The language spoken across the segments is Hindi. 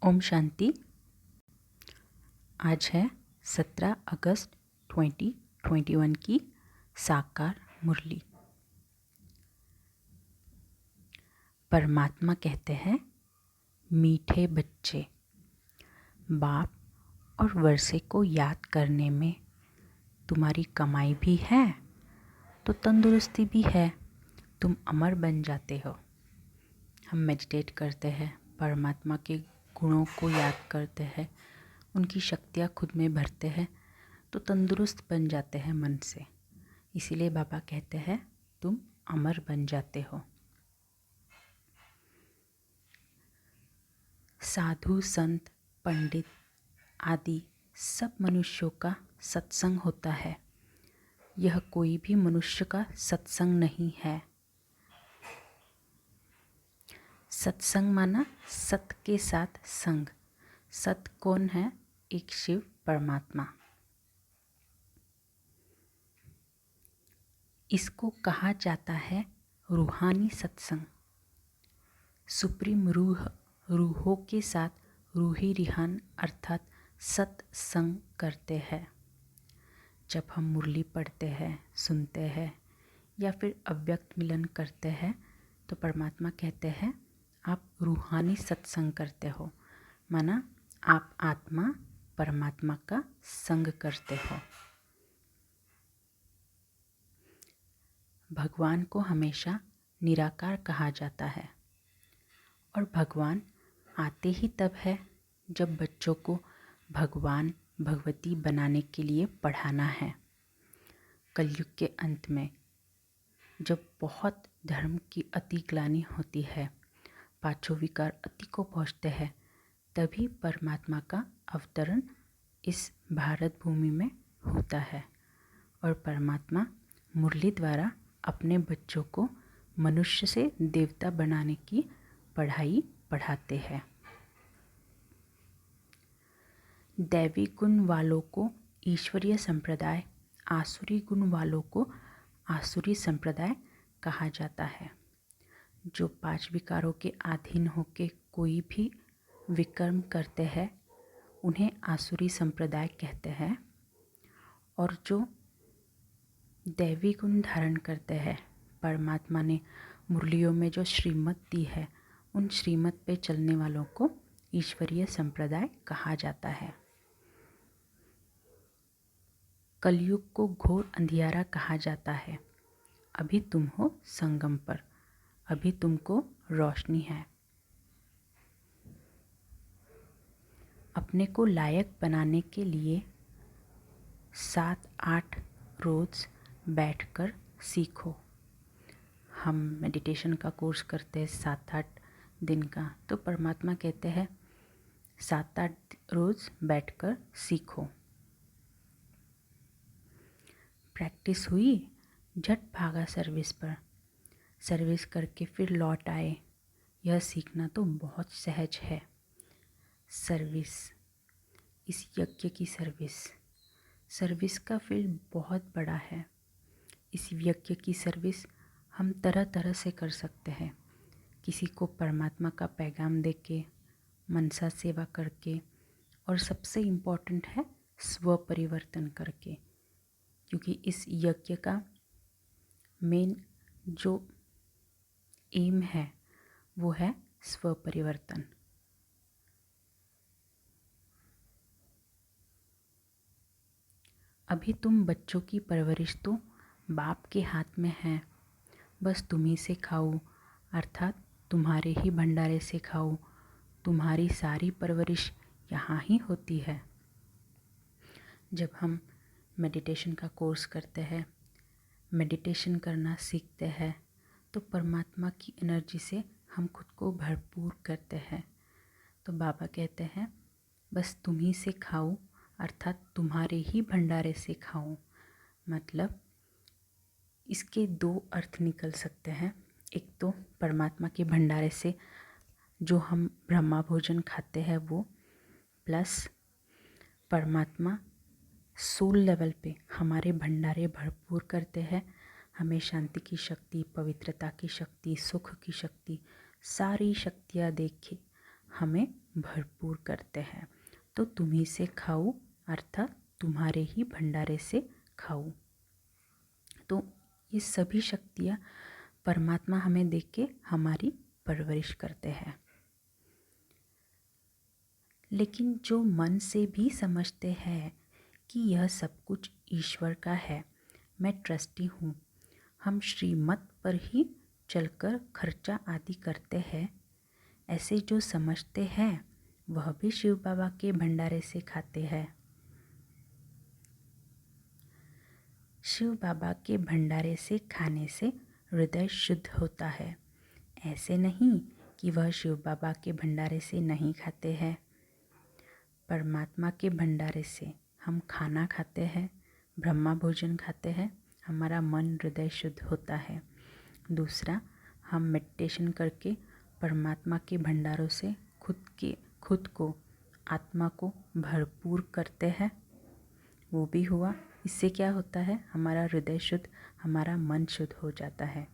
ओम शांति। आज है 17 अगस्त 2021 की साकार मुरली। परमात्मा कहते हैं, मीठे बच्चे, बाप और वर्षे को याद करने में तुम्हारी कमाई भी है तो तंदुरुस्ती भी है, तुम अमर बन जाते हो। हम मेडिटेट करते हैं, परमात्मा के गुणों को याद करते हैं, उनकी शक्तियाँ खुद में भरते हैं तो तंदुरुस्त बन जाते हैं मन से। इसीलिए बाबा कहते हैं तुम अमर बन जाते हो। साधु संत पंडित आदि सब मनुष्यों का सत्संग होता है। यह कोई भी मनुष्य का सत्संग नहीं है। सत्संग माना सत के साथ संग। सत कौन है? एक शिव परमात्मा। इसको कहा जाता है रूहानी सत्संग। सुप्रीम रूहों के साथ रूही रिहान अर्थात सत्संग करते हैं। जब हम मुरली पढ़ते हैं, सुनते हैं या फिर अव्यक्त मिलन करते हैं तो परमात्मा कहते हैं आप रूहानी सत्संग करते हो, माना आप आत्मा परमात्मा का संग करते हो। भगवान को हमेशा निराकार कहा जाता है और भगवान आते ही तब है जब बच्चों को भगवान भगवती बनाने के लिए पढ़ाना है। कलयुग के अंत में जब बहुत धर्म की अति ग्लानि होती है, पांचों विकार अति को पहुँचते हैं, तभी परमात्मा का अवतरण इस भारत भूमि में होता है और परमात्मा मुरली द्वारा अपने बच्चों को मनुष्य से देवता बनाने की पढ़ाई पढ़ाते हैं। दैवी गुण वालों को ईश्वरीय संप्रदाय, आसुरी गुण वालों को आसुरी संप्रदाय कहा जाता है। जो 5 विकारों के अधीन होकर कोई भी विकर्म करते हैं उन्हें आसुरी संप्रदाय कहते हैं, और जो दैवी गुण धारण करते हैं, परमात्मा ने मुरलियों में जो श्रीमत दी है उन श्रीमत पे चलने वालों को ईश्वरीय संप्रदाय कहा जाता है। कलयुग को घोर अंधियारा कहा जाता है। अभी तुम हो संगम पर, अभी तुमको रोशनी है। अपने को लायक बनाने के लिए 7-8 रोज़ बैठकर सीखो। हम मेडिटेशन का कोर्स करते हैं 7-8 दिन का, तो परमात्मा कहते हैं 7-8 रोज़ बैठकर सीखो। प्रैक्टिस हुई, झट भागा सर्विस पर, सर्विस करके फिर लौट आए। यह सीखना तो बहुत सहज है। सर्विस, इस यज्ञ की सर्विस का फील्ड बहुत बड़ा है। इस यज्ञ की सर्विस हम तरह तरह से कर सकते हैं। किसी को परमात्मा का पैगाम दे के, मनसा सेवा करके, और सबसे इम्पोर्टेंट है स्व परिवर्तन करके, क्योंकि इस यज्ञ का मेन जो एम है वो है स्व परिवर्तन। अभी तुम बच्चों की परवरिश तो बाप के हाथ में है। बस तुम्ही से खाओ, अर्थात तुम्हारे ही भंडारे से खाओ। तुम्हारी सारी परवरिश यहाँ ही होती है। जब हम मेडिटेशन का कोर्स करते हैं, मेडिटेशन करना सीखते हैं, तो परमात्मा की एनर्जी से हम खुद को भरपूर करते हैं। तो बाबा कहते हैं बस तुम्ही से खाओ, अर्थात तुम्हारे ही भंडारे से खाओ। मतलब इसके 2 अर्थ निकल सकते हैं। एक तो परमात्मा के भंडारे से जो हम ब्रह्मा भोजन खाते हैं वो, प्लस परमात्मा सोल लेवल पे हमारे भंडारे भरपूर करते हैं। हमें शांति की शक्ति, पवित्रता की शक्ति, सुख की शक्ति, सारी शक्तियाँ देके हमें भरपूर करते हैं। तो तुम्ही से खाऊं अर्थात तुम्हारे ही भंडारे से खाऊं। तो ये सभी शक्तियाँ परमात्मा हमें दे के हमारी परवरिश करते हैं। लेकिन जो मन से भी समझते हैं कि यह सब कुछ ईश्वर का है, मैं ट्रस्टी हूँ, हम श्रीमत पर ही चलकर खर्चा आदि करते हैं, ऐसे जो समझते हैं वह भी शिव बाबा के भंडारे से खाते हैं। शिव बाबा के भंडारे से खाने से हृदय शुद्ध होता है। ऐसे नहीं कि वह शिव बाबा के भंडारे से नहीं खाते हैं। परमात्मा के भंडारे से हम खाना खाते हैं, ब्रह्मा भोजन खाते हैं, हमारा मन हृदय शुद्ध होता है। दूसरा, हम मेडिटेशन करके परमात्मा के भंडारों से खुद को आत्मा को भरपूर करते हैं, वो भी हुआ। इससे क्या होता है, हमारा हृदय शुद्ध, हमारा मन शुद्ध हो जाता है।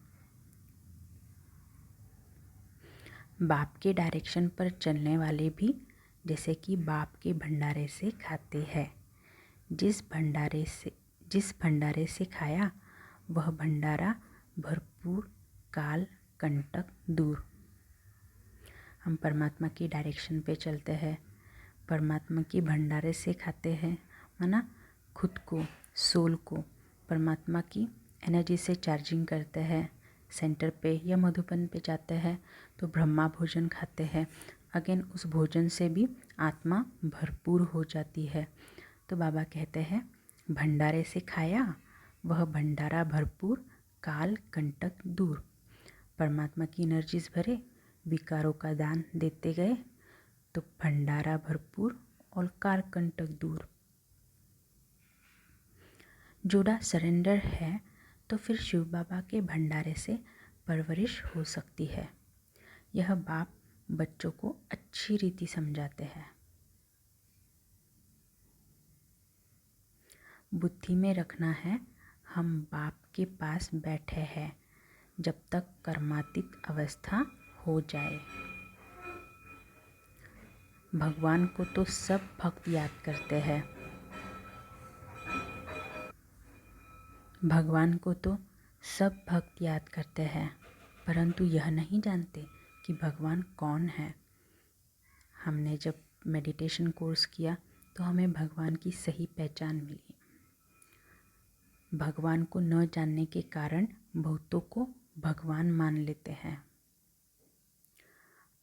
बाप के डायरेक्शन पर चलने वाले भी जैसे कि बाप के भंडारे से खाते हैं। जिस भंडारे से खाया वह भंडारा भरपूर, काल कंटक दूर। हम परमात्मा की डायरेक्शन पे चलते हैं, परमात्मा की भंडारे से खाते हैं, माना खुद को, सोल को परमात्मा की एनर्जी से चार्जिंग करते हैं। सेंटर पे या मधुबन पे जाते हैं तो ब्रह्मा भोजन खाते हैं। अगेन उस भोजन से भी आत्मा भरपूर हो जाती है। तो बाबा कहते हैं भंडारे से खाया वह भंडारा भरपूर, काल कंटक दूर। परमात्मा की एनर्जीज भरे, विकारों का दान देते गए तो भंडारा भरपूर और काल कंटक दूर। जोड़ा सरेंडर है तो फिर शिव बाबा के भंडारे से परवरिश हो सकती है। यह बाप बच्चों को अच्छी रीति समझाते हैं। बुद्धि में रखना है, हम बाप के पास बैठे हैं जब तक कर्मातीत अवस्था हो जाए। भगवान को तो सब भक्त याद करते हैं, भगवान को तो सब भक्त याद करते हैं, परंतु यह नहीं जानते कि भगवान कौन है। हमने जब मेडिटेशन कोर्स किया तो हमें भगवान की सही पहचान मिली। भगवान को न जानने के कारण बहुतों को भगवान मान लेते हैं।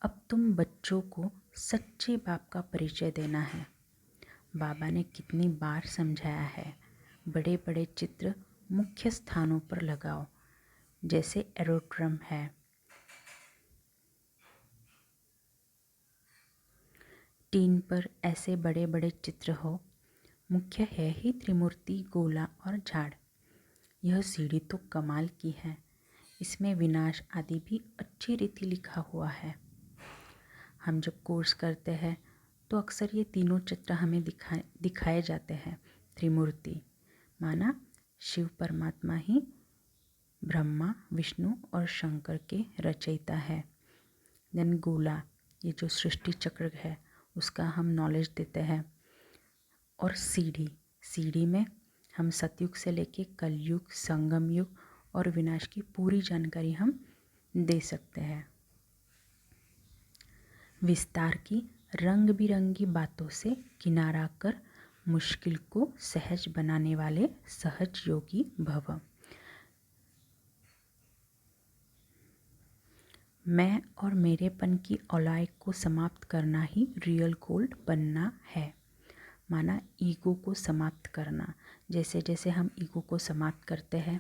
अब तुम बच्चों को सच्चे बाप का परिचय देना है। बाबा ने कितनी बार समझाया है, बड़े बड़े चित्र मुख्य स्थानों पर लगाओ, जैसे एरोड्रम है, टीन पर ऐसे बड़े बड़े चित्र हो। मुख्य है ही त्रिमूर्ति, गोला और झाड़। यह सीढ़ी तो कमाल की है, इसमें विनाश आदि भी अच्छी रीति लिखा हुआ है। हम जब कोर्स करते हैं तो अक्सर ये तीनों चित्र हमें दिखाए जाते हैं। त्रिमूर्ति माना शिव परमात्मा ही ब्रह्मा, विष्णु और शंकर के रचयिता है। देन गोला, ये जो सृष्टि चक्र है उसका हम नॉलेज देते हैं। और सीढ़ी में हम सतयुग से लेके कलयुग, संगम युग और विनाश की पूरी जानकारी हम दे सकते हैं। विस्तार की रंग बिरंगी बातों से किनारा कर मुश्किल को सहज बनाने वाले सहज योगी भव। मैं और मेरेपन की औलाय को समाप्त करना ही रियल गोल्ड बनना है। माना ईगो को समाप्त करना। जैसे जैसे हम ईगो को समाप्त करते हैं,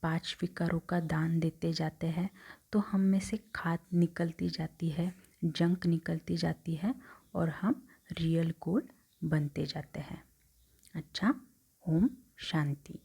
5 विकारों का दान देते जाते हैं, तो हम में से खाद निकलती जाती है, जंक निकलती जाती है और हम रियल गोल्ड बनते जाते हैं। अच्छा, ओम शांति।